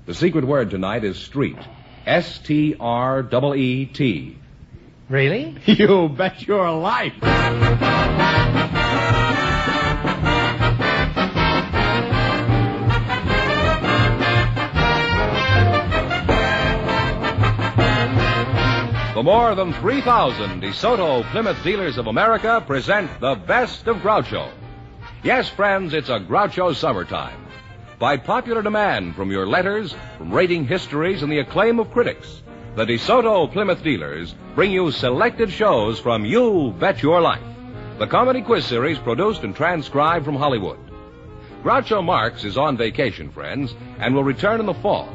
The secret word tonight is street. S-T-R-E-E-T. Really? You bet your life. The more than 3,000 DeSoto Plymouth Dealers of America present the best of Groucho. Yes, friends, it's a Groucho summertime. By popular demand from your letters, from rating histories, and the acclaim of critics, the DeSoto Plymouth Dealers bring you selected shows from You Bet Your Life, the comedy quiz series produced and transcribed from Hollywood. Groucho Marx is on vacation, friends, and will return in the fall.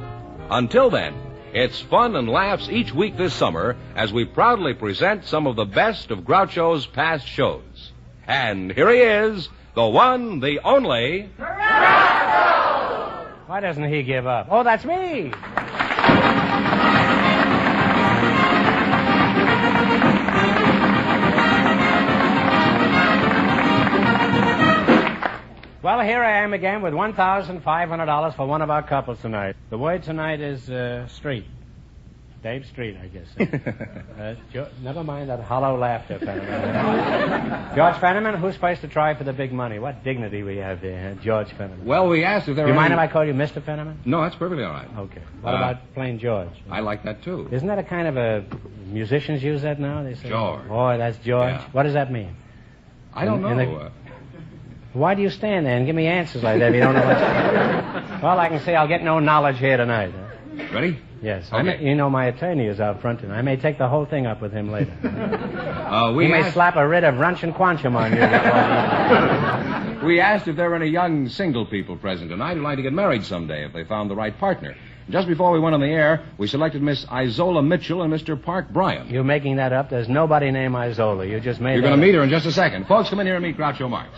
Until then, it's fun and laughs each week this summer as we proudly present some of the best of Groucho's past shows. And here he is, the one, the only... Groucho! Why doesn't he give up? Oh, that's me! Well, here I am again with $1,500 for one of our couples tonight. The word tonight is street. Dave Street, I guess. Never mind that hollow laughter, Fenneman. George Fenneman, who's supposed to try for the big money? What dignity we have there, George Fenneman. Well, we asked if there were... You mind if I call you Mr. Fenneman? No, that's perfectly all right. Okay. What about plain George? I like that, too. Isn't that a kind of a... Musicians use that now? They say, George. Oh, that's George. Yeah. What does that mean? I don't know. Why do you stand there and give me answers like that if you don't know what's... Well, I can say I'll get no knowledge here tonight. Ready? Yes. Okay. You know, my attorney is out front, and I may take the whole thing up with him later. We may slap a writ of Runch and Quanchum on you. We asked if there were any young single people present tonight who'd like to get married someday if they found the right partner. Just before we went on the air, we selected Miss Isola Mitchell and Mr. Park Bryan. You're making that up. There's nobody named Isola. You just made You're that going to up. meet her in just a second. Folks, come in here and meet Groucho Marx.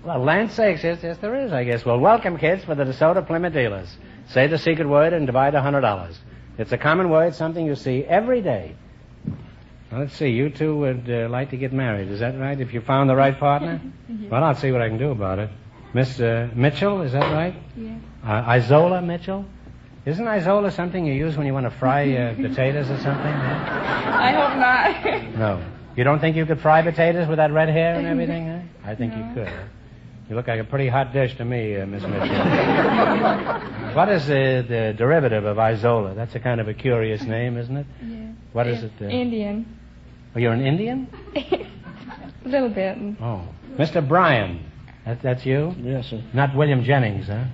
Well, land sakes, yes, there is, I guess. Well, welcome, kids, for the DeSoto Plymouth Dealers. Say the secret word and divide $100. It's a common word, something you see every day. Now, let's see, you two would like to get married, is that right? If you found the right partner? Well, I'll see what I can do about it. Miss Mitchell, is that right? Yeah. Isola Mitchell? Isn't Isola something you use when you want to fry potatoes or something? I hope not. No. You don't think you could fry potatoes with that red hair and everything? Eh? I think you could. You look like a pretty hot dish to me, Miss Mitchell. What is the derivative of Isola? That's a kind of a curious name, isn't it? Yeah. What is it? Indian. Oh, you're an Indian? A little bit. Oh. Mr. Bryan, that's you? Yes, sir. Not William Jennings, huh?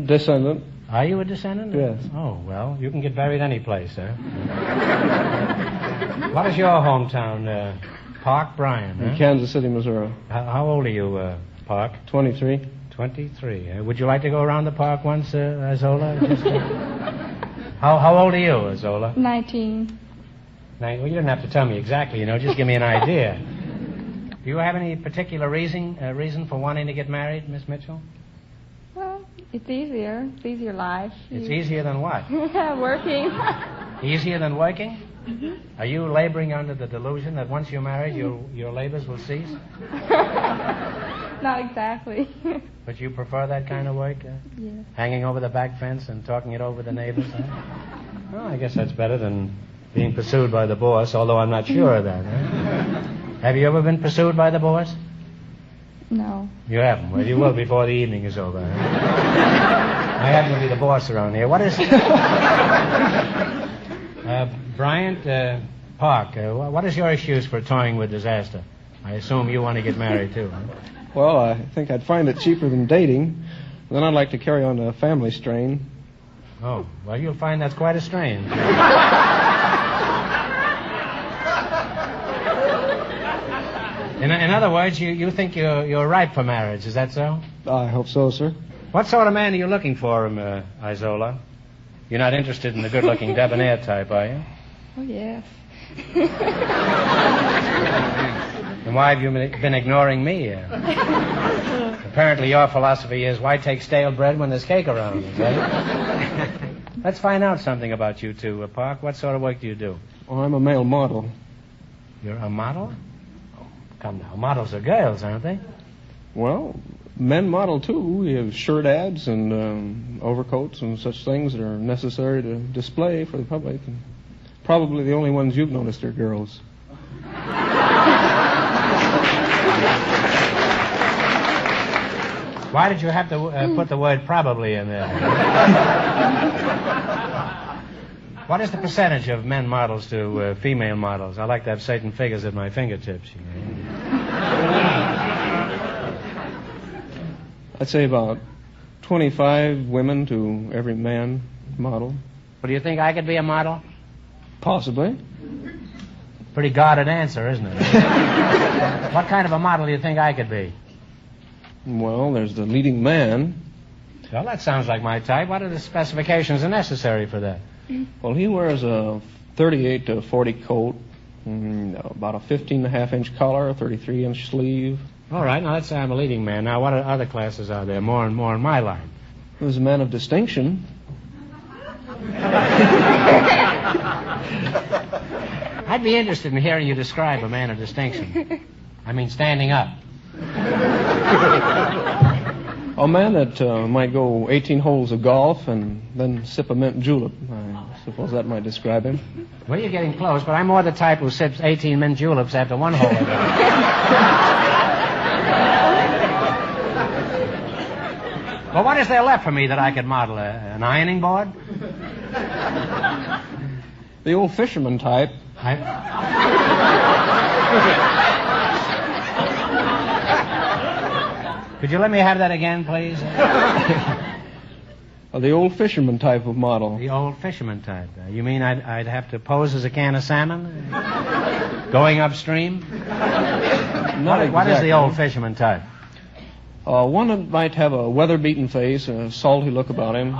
Descendant. Are you a descendant? Yes. Oh, well, you can get buried any place, sir. What is your hometown, Park Bryan? Huh? In Kansas City, Missouri. How old are you, Park? 23. 23. Would you like to go around the park once, Isola? How old are you, Isola? 19. Well, you didn't have to tell me exactly, just give me an idea. Do you have any particular reason for wanting to get married, Miss Mitchell? Well, it's easier. It's easier life. It's easier than what? Working. Easier than working? Mm-hmm. Are you laboring under the delusion that once you're married, your labors will cease? Not exactly. But you prefer that kind of work? Yes. Hanging over the back fence and talking it over with the neighbors? Huh? Well, I guess that's better than being pursued by the boss, although I'm not sure of that. Huh? Have you ever been pursued by the boss? No. You haven't? Well, you will before the evening is over. Huh? I happen to be the boss around here. What is... Bryant, Park, what is your excuse for toying with disaster? I assume you want to get married, too, huh? Well, I think I'd find it cheaper than dating. Then I'd like to carry on a family strain. Oh, well, you'll find that's quite a strain. In other words, you think you're ripe for marriage, is that so? I hope so, sir. What sort of man are you looking for, Isola? You're not interested in the good-looking debonair type, are you? Oh, yes. Then why have you been ignoring me? Apparently your philosophy is, why take stale bread when there's cake around? Is that it? Let's find out something about you two, Park. What sort of work do you do? Oh, I'm a male model. You're a model? Oh, come now. Models are girls, aren't they? Well, Men model, too. We have shirt ads and overcoats and such things that are necessary to display for the public. And probably the only ones you've noticed are girls. Why did you have to put the word probably in there? What is the percentage of men models to female models? I like to have certain figures at my fingertips. You know? I'd say about 25 women to every man model. Well, do you think I could be a model? Possibly. Pretty guarded answer, isn't it? What kind of a model do you think I could be? Well, there's the leading man. Well, that sounds like my type. What are the specifications necessary for that? Well, he wears a 38 to 40 coat, about a 15.5-inch collar, a 33-inch sleeve. All right, now let's say I'm a leading man. Now, what other classes are there? More and more in my line. There's a man of distinction. I'd be interested in hearing you describe a man of distinction. I mean, standing up. A man that might go 18 holes of golf and then sip a mint julep. I suppose that might describe him. Well, you're getting close, but I'm more the type who sips 18 mint juleps after one hole of golf. Well, what is there left for me that I could model? An ironing board? The old fisherman type. Could you let me have that again, please? The old fisherman type of model. The old fisherman type. You mean I'd have to pose as a can of salmon? Going upstream? What is the old fisherman type? One that might have a weather-beaten face, a salty look about him.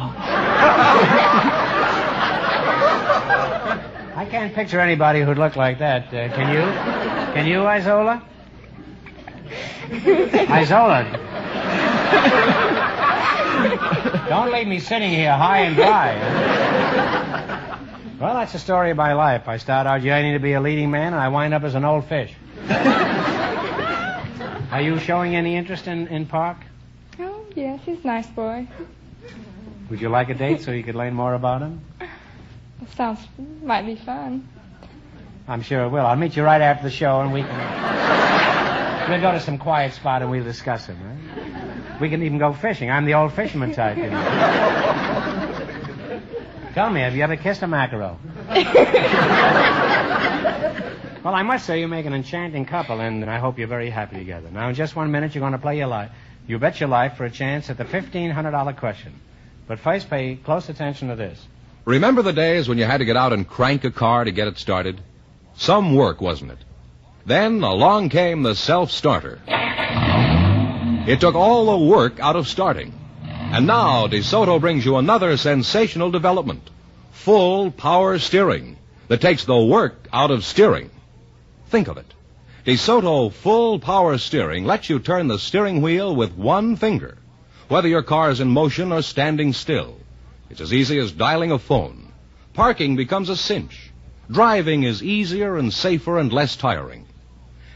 I can't picture anybody who'd look like that. Can you? Can you, Isola? Isola. Don't leave me sitting here high and dry. Well, that's the story of my life. I start out yearning to be a leading man, and I wind up as an old fish. Are you showing any interest in Park? Oh, yes, he's a nice boy. Would you like a date so you could learn more about him? Might be fun. I'm sure it will. I'll meet you right after the show, and we'll go to some quiet spot and we'll discuss him, right? We can even go fishing. I'm the old fisherman type, you know. Tell me, have you ever kissed a mackerel? Well, I must say you make an enchanting couple, and I hope you're very happy together. Now, in just 1 minute, you're going to play your life. You bet your life for a chance at the $1,500 question. But first, pay close attention to this. Remember the days when you had to get out and crank a car to get it started? Some work, wasn't it? Then along came the self-starter. It took all the work out of starting. And now DeSoto brings you another sensational development. Full power steering that takes the work out of steering. Think of it. DeSoto full power steering lets you turn the steering wheel with one finger, whether your car is in motion or standing still. It's as easy as dialing a phone. Parking becomes a cinch. Driving is easier and safer and less tiring.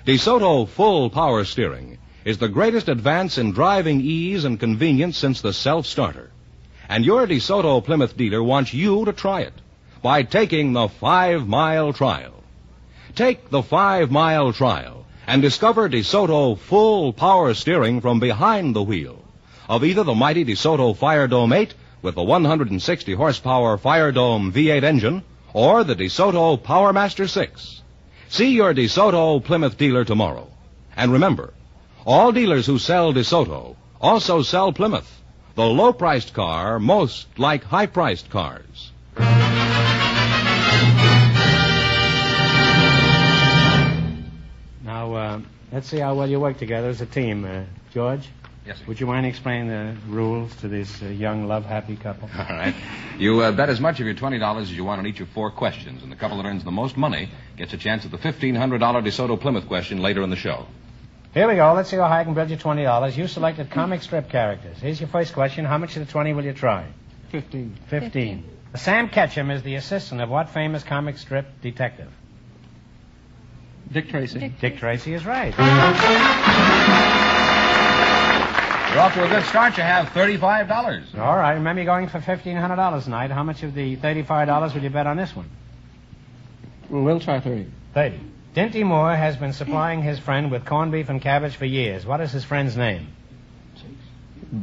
DeSoto full power steering is the greatest advance in driving ease and convenience since the self-starter. And your DeSoto Plymouth dealer wants you to try it by taking the 5-mile trial. Take the 5-mile trial and discover DeSoto full power steering from behind the wheel of either the mighty DeSoto Firedome 8 with the 160 horsepower Firedome V8 engine or the DeSoto PowerMaster 6. See your DeSoto Plymouth dealer tomorrow. And remember, all dealers who sell DeSoto also sell Plymouth, the low-priced car most like high-priced cars. Now, let's see how well you work together as a team. George? Yes, sir. Would you mind explaining the rules to this young, love-happy couple? All right. You bet as much of your $20 as you want on each of 4 questions, and the couple that earns the most money gets a chance at the $1,500 DeSoto Plymouth question later in the show. Here we go. Let's see how high I can build you $20. You selected comic strip characters. Here's your first question. How much of the 20 will you try? 15. 15. Sam Ketchum is the assistant of what famous comic strip detective? Dick Tracy. Dick Tracy is right. You're off to a good start. You have $35. All right. Remember, you're going for $1,500 tonight. How much of the $35 will you bet on this one? We'll try 30. 30. Dinty Moore has been supplying his friend with corned beef and cabbage for years. What is his friend's name?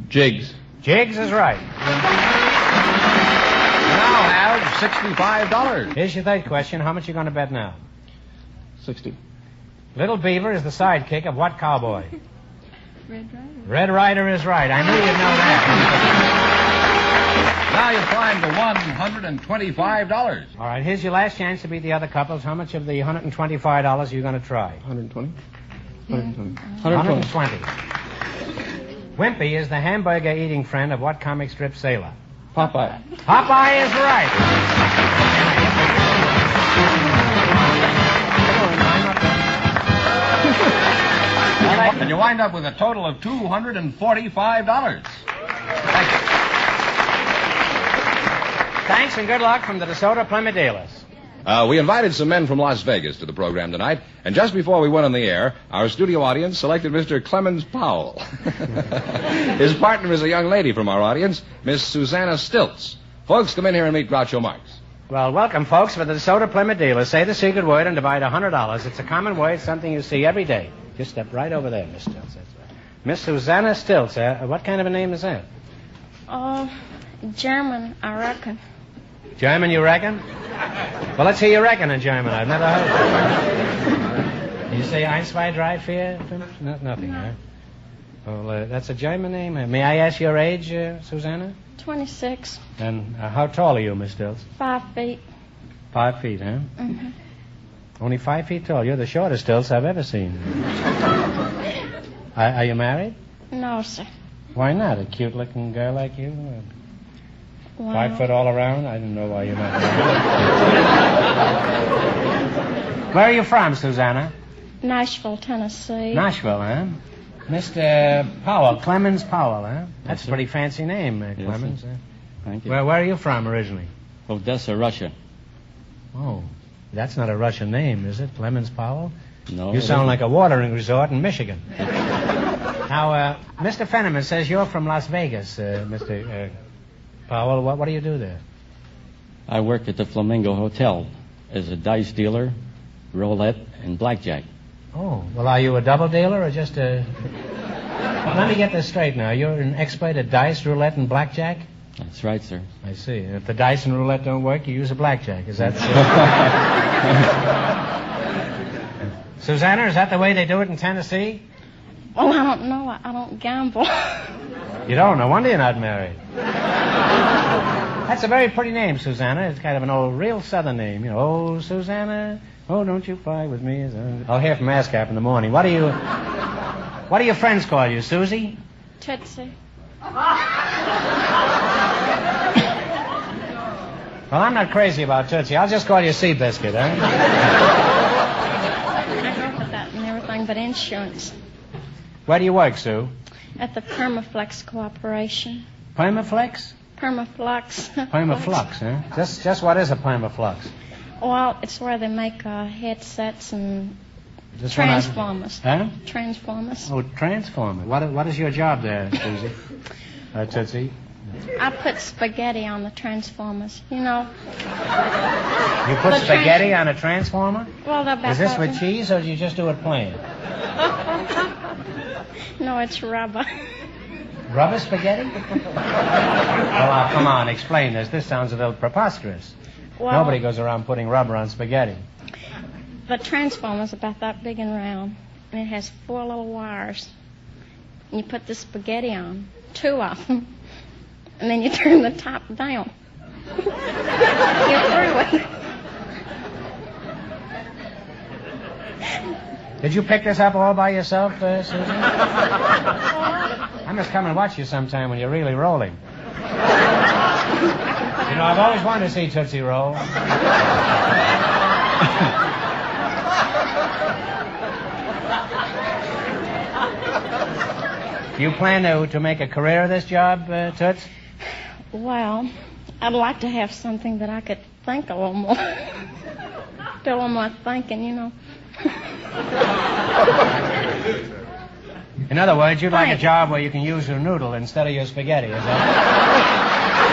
Jigs. Jiggs is right. You now have $65. Here's your third question. How much are you going to bet now? 60. Little Beaver is the sidekick of what cowboy? Red Rider. Red Rider is right. I knew you'd know that. Now you've climbed to $125. All right, here's your last chance to beat the other couples. How much of the $125 are you going to try? 120. Yeah. 120. Wimpy is the hamburger-eating friend of what comic strip sailor? Popeye. Popeye is right. And you wind up with a total of $245. Thank you. Thanks and good luck from the DeSoto Plymouth dealers. We invited some men from Las Vegas to the program tonight, and just before we went on the air, our studio audience selected Mr. Clemens Powell. His partner is a young lady from our audience, Miss Susanna Stilts. Folks, come in here and meet Groucho Marx. Well, welcome, folks, for the DeSoto Plymouth dealers. Say the secret word and divide $100. It's a common word, something you see every day. Just step right over there, Miss Stilts. That's right. Miss Susanna Stilts, what kind of a name is that? German, I reckon. German, you reckon? Well, let's hear you reckon in German. I've never heard that. You say ein, zwei, drei, vier? No, nothing, huh? Well, that's a German name. May I ask your age, Susanna? 26. And how tall are you, Miss Stilts? 5 feet. 5 feet, huh? Mm-hmm. Only 5 feet tall. You're the shortest Stilts I've ever seen. Are you married? No, sir. Why not? A cute-looking girl like you? Well, 5 foot all around? I didn't know why you're not married. Where are you from, Susanna? Nashville, Tennessee. Nashville, huh? Mr. Powell, Clemens Powell, huh? That's a pretty fancy name, Clemens. Thank you. Where are you from originally? Odessa, Russia. Oh, that's not a Russian name, is it? Clemens Powell? No. You sound like a watering resort in Michigan. Now, Mr. Fenneman says you're from Las Vegas, Mr. Powell. What do you do there? I work at the Flamingo Hotel as a dice dealer, roulette, and blackjack. Oh, well, are you a double dealer or just a... Let me get this straight now. You're an expert at dice, roulette, and blackjack? That's right, sir. I see. If the dice and roulette don't work, you use a blackjack. Is that so? Susanna, is that the way they do it in Tennessee? Well, I don't know. I don't gamble. You don't? No wonder you're not married. That's a very pretty name, Susanna. It's kind of an old, real Southern name. You know, oh, Susanna, oh, don't you fly with me. I'll hear from ASCAP in the morning. What do your friends call you, Susie? Tootsie. Well, I'm not crazy about Tootsie. I'll just call you Seabiscuit, I go for that and everything but insurance. Where do you work, Sue? At the Permaflex Corporation. Permaflex? Permaflux. Permaflux, huh? Just what is a Permaflux? Well, it's where they make headsets and Just transformers. Huh? Transformers. Oh, transformer. What is your job there, Susie? Tootsie? I put spaghetti on the transformers. You know. You put spaghetti on a transformer? Well, they're about Is this that- with cheese, or do you just do it plain? No, it's rubber. Rubber spaghetti? Well, come on, explain this. This sounds a little preposterous. Well, Nobody goes around putting rubber on spaghetti. The transformer's about that big and round, and it has 4 little wires. And you put the spaghetti on, 2 of them, and then you turn the top down. You're through with it. Did you pick this up all by yourself, Susan? I must come and watch you sometime when you're really rolling. You know, I've always wanted to see Tootsie roll. Do you plan to make a career of this job, Toots? Well, I'd like to have something that I could think a little more. Do a little more thinking, you know. In other words, you'd like a Right. job where you can use your noodle instead of your spaghetti, is that?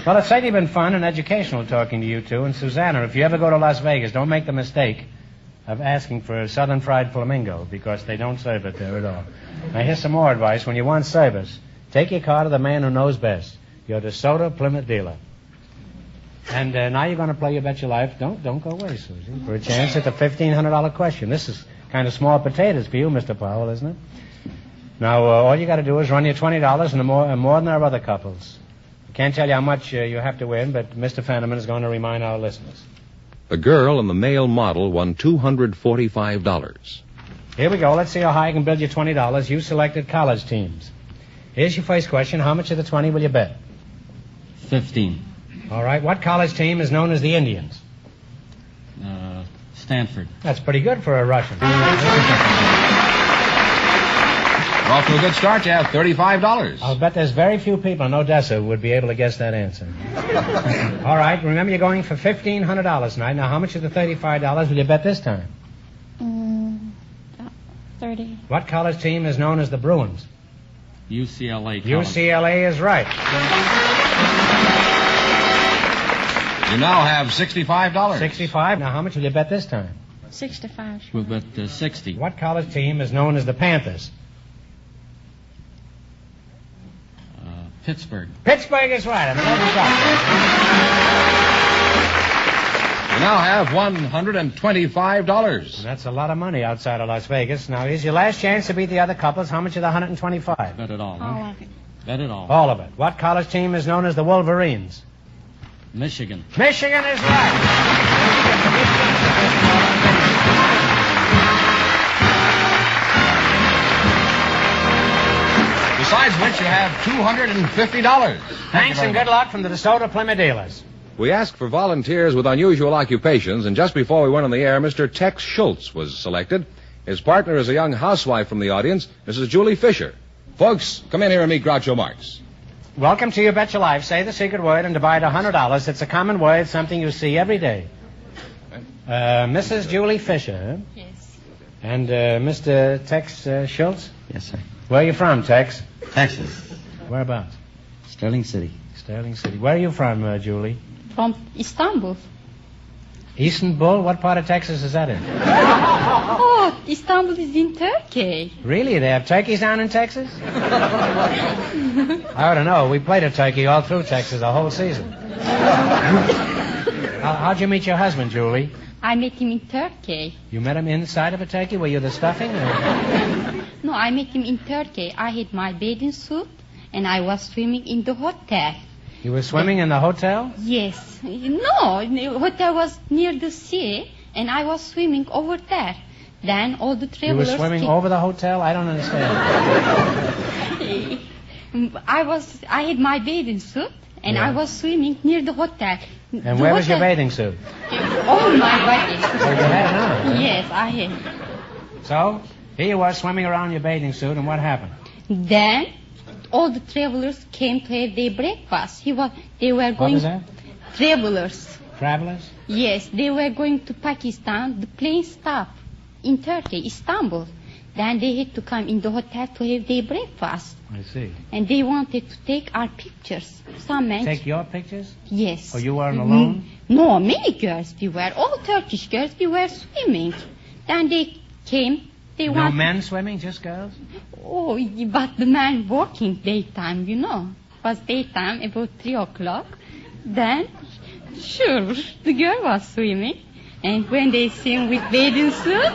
Well, it's certainly been fun and educational talking to you two. And Susanna, if you ever go to Las Vegas, don't make the mistake of asking for a Southern Fried Flamingo, because they don't serve it there at all. Now, here's some more advice. When you want service, take your car to the man who knows best, your DeSoto Plymouth dealer. And now you're going to play You Bet Your Life. Don't go away, Susie, for a chance at the $1,500 question. This is kind of small potatoes for you, Mr. Powell, isn't it? Now, all you got to do is run your $20 and more than our other couples. I can't tell you how much you have to win, but Mr. Fenneman is going to remind our listeners. The girl and the male model won $245. Here we go. Let's see how high I can build you $20. You selected college teams. Here's your first question. How much of the 20 will you bet? 15. All right. What college team is known as the Indians? Stanford. That's pretty good for a Russian. You're off to a good start. You have $35. I'll bet there's very few people in Odessa who would be able to guess that answer. All right. Remember, you're going for $1,500 tonight. Now, how much of the $35 will you bet this time? 30. What college team is known as the Bruins? UCLA College. UCLA is right. You now have $65. 65. Now, how much will you bet this time? 65. We'll bet 60. What college team is known as the Panthers? Pittsburgh. Pittsburgh is right. I'm 11 You now have $125. That's a lot of money outside of Las Vegas. Now, here's your last chance to beat the other couples. How much of the 125? Bet it all, huh? All of it. Bet it all. All of it. What college team is known as the Wolverines? Michigan. Michigan is right. Besides which, you have $250. Thanks and good luck from the DeSoto Plymouth dealers. We asked for volunteers with unusual occupations, and just before we went on the air, Mr. Tex Schultz was selected. His partner is a young housewife from the audience, Mrs. Julie Fisher. Folks, come in here and meet Groucho Marx. Welcome to You Bet Your Life. Say the secret word and divide $100. It's a common word, something you see every day. Mrs. Julie Fisher. Yes. And Mr. Tex Schultz? Yes, sir. Where are you from, Tex? Texas. Whereabouts? Sterling City. Sterling City. Where are you from, Julie? From Istanbul. Istanbul? What part of Texas is that in? Oh, Istanbul is in Turkey. Really? They have turkeys down in Texas? I don't know. We played a turkey all through Texas the whole season. How'd you meet your husband, Julie? I met him in Turkey. You met him inside of a turkey? Were you the stuffing? Or? No, I met him in Turkey. I had my bathing suit and I was swimming in the hotel. You were swimming in the hotel? Yes. No, the hotel was near the sea and I was swimming over there. Then all the You travelers... were swimming over the hotel? I don't understand. I had my bathing suit and Yeah. I was swimming near the hotel. And where was your bathing suit? On my body. Oh, you had it on? Yes, I had. So, here you were swimming around your bathing suit, and what happened? Then all the travelers came to have their breakfast. They were What going... was that? Travelers. Travelers? Yes, they were going to Pakistan. The plane stopped in Turkey, Istanbul. Then they had to come in the hotel to have their breakfast. I see. And they wanted to take our pictures. Some men... Take your pictures? Yes. Oh, you weren't alone? No, many girls. We were all Turkish girls. We were swimming. Then they came. They No wanted... men swimming, just girls? Oh, but the men working daytime, you know. It was daytime, about 3 o'clock. Then, sure, the girl was swimming. And when they swim with bathing suit,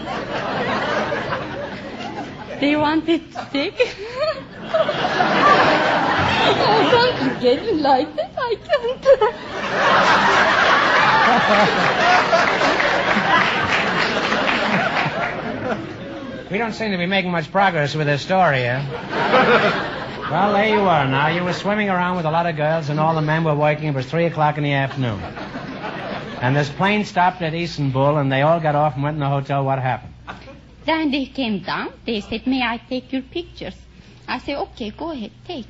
they wanted to take... Oh, don't you get it like that? I can't. We don't seem to be making much progress with this story, eh? Well, there you are now. You were swimming around with a lot of girls, and all the men were working. It was 3 o'clock in the afternoon. And this plane stopped at Istanbul, and they all got off and went in the hotel. What happened? Then they came down. They said, may I take your pictures? I said, okay, go ahead, take.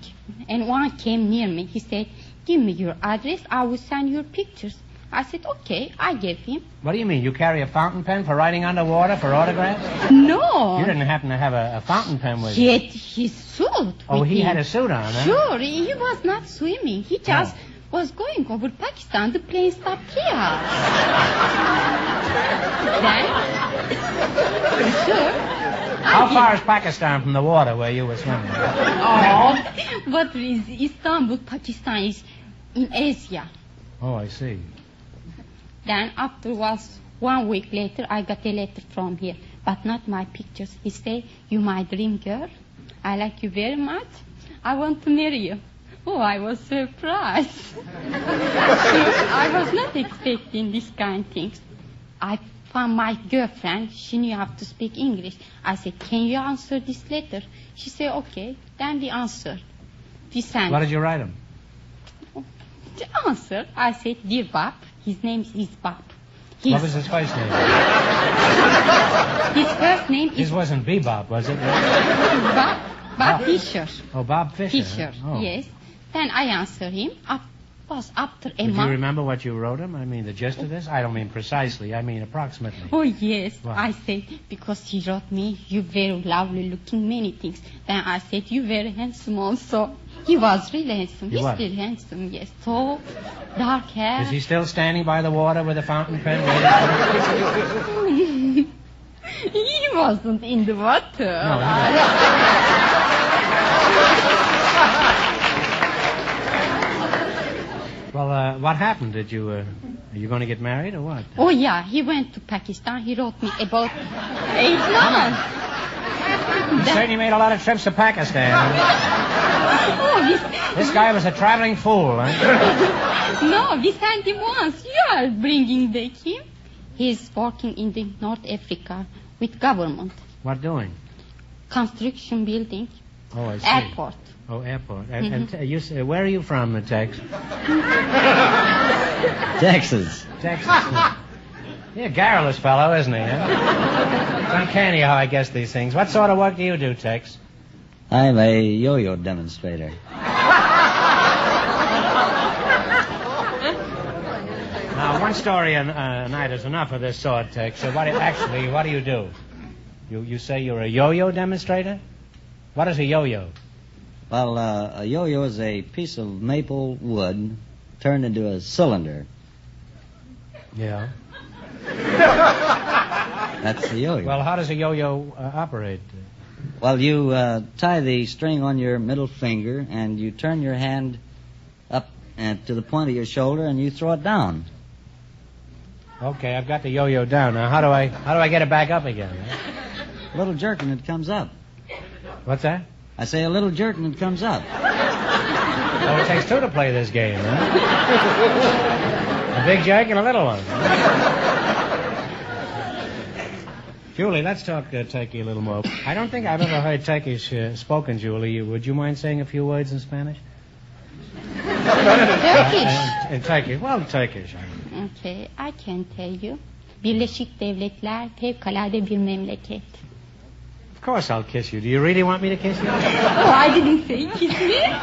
And one came near me. He said, give me your address. I will send your pictures. I said, okay, I gave him. What do you mean? You carry a fountain pen for writing underwater for autographs? No. You didn't happen to have a fountain pen with He you? had his suit. Oh, with he him. had a suit on, huh? Sure, he was not swimming. He just was going over Pakistan. The plane stopped here. Then, sure. How far is Pakistan from the water where you were swimming? Oh, but is Istanbul, Pakistan is in Asia. Oh, I see. Then afterwards, 1 week later, I got a letter from here, but not my pictures. He said, "You my dream girl. I like you very much. I want to marry you." Oh, I was surprised. I was not expecting this kind of things. I found my girlfriend. She knew how to speak English. I said, "Can you answer this letter?" She said, "Okay." Then we answered. We sent. What did you write him? The answer, I said, "Dear Bob." His name is Bob. What was his first name? His first name is His wasn't Bebop, was it? Bob Fisher. Oh, Bob Fisher. Fisher, Oh. yes. Then I answered him. After a Do you month. remember what you wrote him? I mean, the gist of this? I don't mean precisely. I mean approximately. Oh, yes. What? I said, because he wrote me, "You very lovely looking, many things." Then I said, "You very handsome also." He was really handsome. He He's was? still handsome, yes. So, dark hair. Is he still standing by the water with a fountain pen? He wasn't in the water. No, Well, what happened? Are you going to get married or what? Oh, yeah, he went to Pakistan. He wrote me about 8 months. You certainly made a lot of trips to Pakistan. This guy was a traveling fool, huh? No, we sent him once. You are bringing him. He's working in the North Africa with government. What doing? Construction building. Oh, I see. Airport. Oh, airport. And where are you from, Tex? Texas. Texas. Yeah, garrulous fellow, isn't he? Huh? It's uncanny how I guess these things. What sort of work do you do, Tex? I'm a yo-yo demonstrator. Now, one story a night is enough of this sort, Tex. So what do you do? You say you're a yo-yo demonstrator? What is a yo-yo? Well, a yo-yo is a piece of maple wood turned into a cylinder. Yeah. That's the yo-yo. Well, how does a yo-yo operate? Well, you tie the string on your middle finger, and you turn your hand up to the point of your shoulder, and you throw it down. Okay, I've got the yo-yo down. Now, how do I get it back up again? A little jerk, and it comes up. What's that? I say a little jerk, and it comes up. Well, it takes two to play this game, huh? A big jerk and a little one. Julie, let's talk Turkey a little more. I don't think I've ever heard Turkish spoken, Julie. Would you mind saying a few words in Spanish? Turkish. In Turkish. Well, Turkish. Okay, I can tell you. Birleşik Devletler fevkalade bir memleket. Of course I'll kiss you. Do you really want me to kiss you? Oh, I didn't say kiss me. You didn't?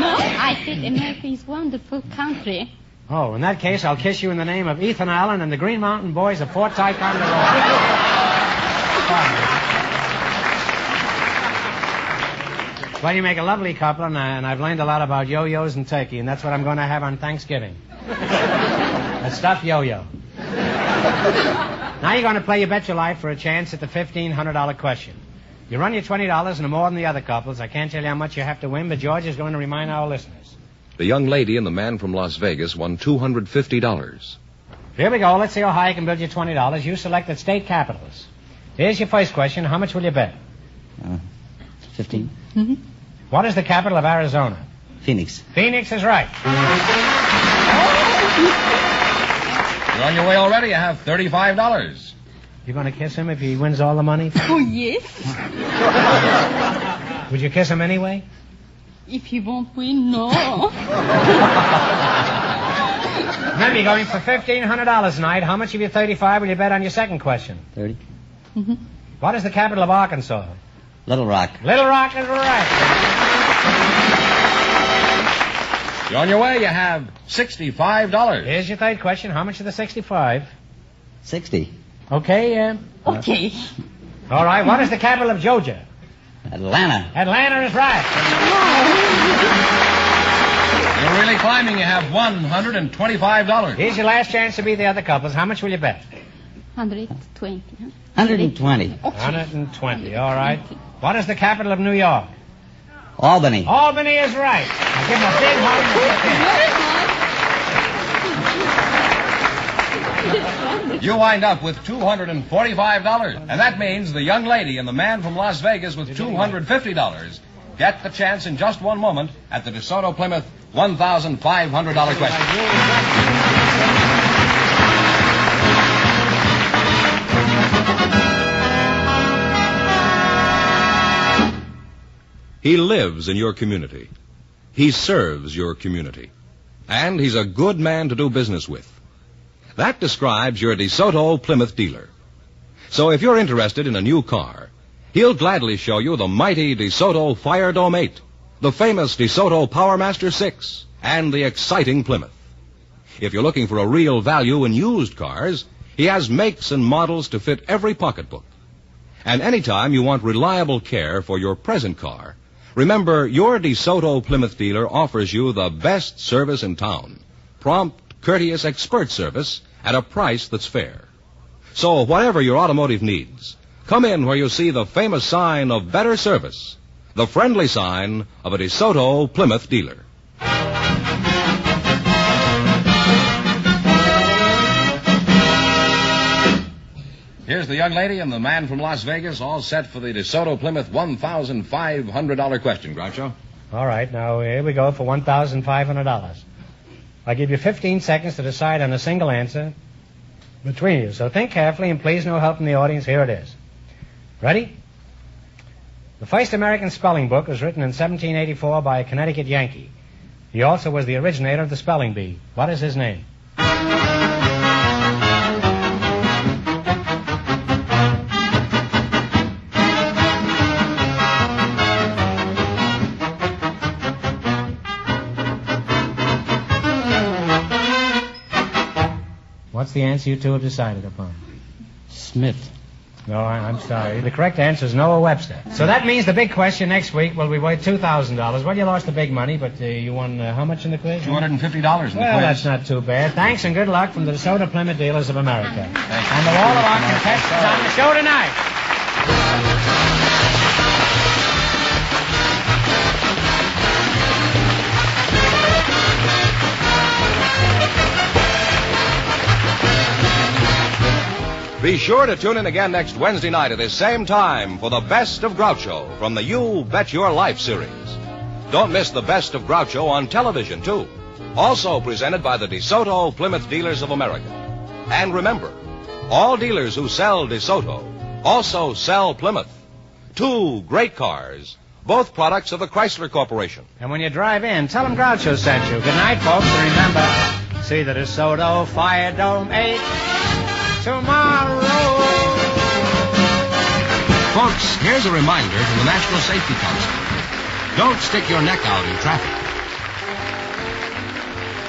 No, I said America is a wonderful country. Oh, in that case, I'll kiss you in the name of Ethan Allen and the Green Mountain Boys of Fort Ticonderoga. Well, you make a lovely couple, and I've learned a lot about yo-yos and turkey, and that's what I'm going to have on Thanksgiving. A stuffed yo-yo. Now you're going to play You Bet Your Life for a chance at the $1,500 question. You run your $20 and more than the other couples. I can't tell you how much you have to win, but George is going to remind our listeners. The young lady and the man from Las Vegas won $250. Here we go. Let's see how high I can build you $20. You selected state capitals. Here's your first question. How much will you bet? 15. Mm-hmm. What is the capital of Arizona? Phoenix. Phoenix is right. You're on your way already. You have $35. You going to kiss him if he wins all the money? Oh, yes. Would you kiss him anyway? If he won't win, no. Remember, you're going for $1,500 tonight. How much of your 35 will you bet on your second question? 30. Mm-hmm. What is the capital of Arkansas? Little Rock. Little Rock is right. You're on your way. You have $65. Here's your third question. How much of the 65? 60. Okay, Okay. all right. What is the capital of Georgia? Atlanta. Atlanta is right. You're really climbing. You have $125. Here's your last chance to beat the other couples. How much will you bet? 120. Huh? 120. 120. All right. What is the capital of New York? Albany. Albany is right. Now give him a big hug and a kiss. You wind up with $245. And that means the young lady and the man from Las Vegas with $250 get the chance in just one moment at the DeSoto Plymouth $1,500 question. He lives in your community. He serves your community. And he's a good man to do business with. That describes your DeSoto Plymouth dealer. So if you're interested in a new car, he'll gladly show you the mighty DeSoto Fire Dome 8, the famous DeSoto Powermaster 6, and the exciting Plymouth. If you're looking for a real value in used cars, he has makes and models to fit every pocketbook. And anytime you want reliable care for your present car, remember, your DeSoto Plymouth dealer offers you the best service in town. Prompt, courteous, expert service at a price that's fair. So whatever your automotive needs, come in where you see the famous sign of better service, the friendly sign of a DeSoto Plymouth dealer. Here's the young lady and the man from Las Vegas, all set for the DeSoto Plymouth $1,500 question, Groucho. All right, now here we go for $1,500. I'll give you 15 seconds to decide on a single answer between you. So think carefully, and please no help from the audience. Here it is. Ready? The first American spelling book was written in 1784 by a Connecticut Yankee. He also was the originator of the spelling bee. What is his name? What's the answer you two have decided upon? Smith. No, I'm sorry. The correct answer is Noah Webster. So that means the big question next week will be worth $2,000. Well, you lost the big money, but you won how much in the quiz? $250 in the quiz. Well, that's not too bad. Thanks and good luck from the DeSoto Plymouth Dealers of America. Thanks. And to all of our contestants on the show tonight. Be sure to tune in again next Wednesday night at this same time for the Best of Groucho from the You Bet Your Life series. Don't miss the Best of Groucho on television, too. Also presented by the DeSoto Plymouth Dealers of America. And remember, all dealers who sell DeSoto also sell Plymouth. Two great cars, both products of the Chrysler Corporation. And when you drive in, tell them Groucho sent you. Good night, folks. And remember, see the DeSoto Fire Dome 8 tomorrow. Folks, here's a reminder from the National Safety Council. Don't stick your neck out in traffic.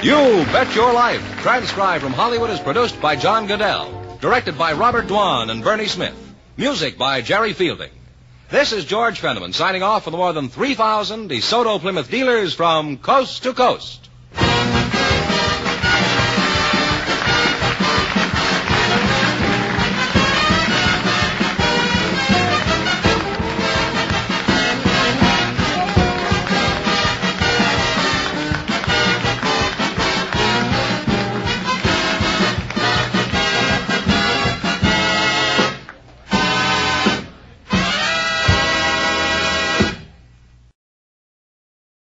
You Bet Your Life, transcribed from Hollywood, is produced by John Goodell, directed by Robert Dwan and Bernie Smith, music by Jerry Fielding. This is George Fenneman signing off for the more than 3,000 DeSoto Plymouth dealers from coast to coast.